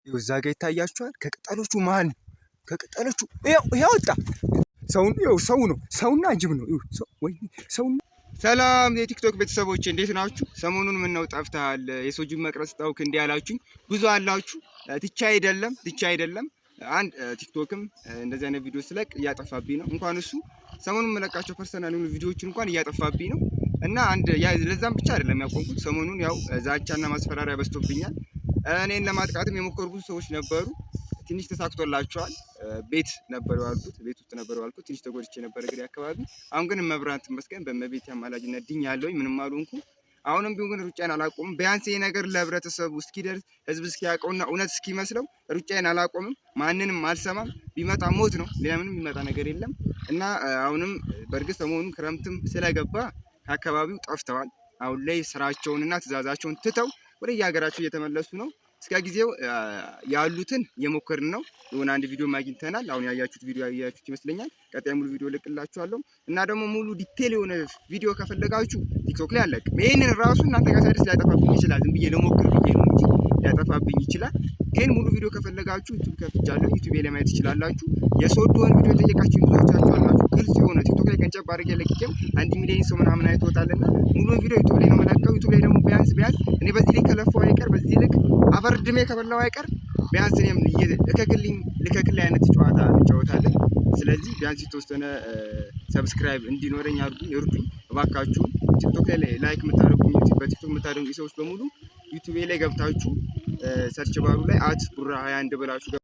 ይኸው እዛ ጋር ይታያችኋል። ከቅጠሎቹ መሀል ነው። ከቅጠሎቹ ይኸው ወጣ። ሰው ነው። ሰውና ጅብ ነው። ሰውና ሰላም የቲክቶክ ቤተሰቦች እንዴት ናችሁ? ሰሞኑን ምን ነው ጠፍተሃል? የሰው ጅብ መቅረጽ ታውክ እንዲህ ያላችሁኝ ብዙ አላችሁ። ትቻ አይደለም አንድ ቲክቶክም እንደዚህ አይነት ቪዲዮ ስለቅ እያጠፋብኝ ነው። እንኳን እሱ ሰሞኑን መለቃቸው ፐርሰናል የሆኑ ቪዲዮዎችን እንኳን እያጠፋብኝ ነው። እና አንድ ለዛም ብቻ አይደለም ያቆምኩት። ሰሞኑን ያው ዛቻና ማስፈራሪያ በዝቶብኛል። እኔን ለማጥቃትም የሞከሩ ብዙ ሰዎች ነበሩ። ትንሽ ተሳክቶላቸዋል። ቤት ነበር ያልኩት፣ ቤት ውስጥ ነበር ያልኩት። ትንሽ ተጎድቼ ነበር እግሬ አካባቢ። አሁን ግን መብራት ተመስገን በመቤት አማላጅነት ድኛለሁኝ። ምንም አልሆንኩም። አሁንም ቢሆን ግን ሩጫዬን አላቆምም። ቢያንስ ይሄ ነገር ለህብረተሰቡ እስኪደርስ ህዝብ እስኪያውቀውና እውነት እስኪመስለው ሩጫዬን አላቆምም። ማንንም አልሰማም። ቢመጣ ሞት ነው፣ ሌላ ምንም የሚመጣ ነገር የለም። እና አሁንም በእርግጥ ሰሞኑን ክረምትም ስለገባ ከአካባቢው ጠፍተዋል። አሁን ላይ ስራቸውንና ትዕዛዛቸውን ትተው ወደ የሀገራቸው እየተመለሱ ነው። እስከ ጊዜው ያሉትን የሞከርን ነው። የሆነ አንድ ቪዲዮ አግኝተናል። አሁን ያያችሁት ቪዲዮ ያያችሁት ይመስለኛል። ቀጣይ ሙሉ ቪዲዮ ልቅላችኋለሁ። እና ደግሞ ሙሉ ዲቴል የሆነ ቪዲዮ ከፈለጋችሁ ቲክቶክ ላይ አለቅም። ይሄንን ራሱ እናንተ ጋር ሳይደርስ ሊያጠፋብኝ ይችላል። ዝም ብዬ ልሞክር ብዬ ነው እንጂ ሊያጠፋብኝ ይችላል። ግን ሙሉ ቪዲዮ ከፈለጋችሁ ዩቲዩብ ከፍቻለሁ። ዩቲዩብ ላይ ማየት ትችላላችሁ። የሶዶን ቪዲዮ ጠየቃችሁ ብዙዎቻችሁ አላችሁ። ግልጽ የሆነ ቲክቶክ ላይ ቀንጨብ አድርጌ ለቅቄም 1 ሚሊዮን ሰው ምናምን አይቶታልና ሙሉ ቪዲዮ ዩቲዩብ ላይ ነው የምለቀው። ዩቲዩብ ላይ ደግሞ ቢያንስ እኔ በዚህ ልክ ከለፈው አይቀር በዚህ ልክ አበርድሜ ከበላው አይቀር ቢያንስ እኔም ልከክል አይነት ጨዋታ እንጫወታለን። ስለዚህ ቢያንስ የተወሰነ ሰብስክራይብ እንዲኖረኝ እርዱኝ እባካችሁ። ቲክቶክ ላይ ላይክ የምታደርጉኝ በቲክቶክ የምታደርጉኝ ሰዎች በሙሉ ዩቲዩብ ላይ ገብታችሁ ሰርች ባሩ ላይ @ቡራ21 ብላችሁ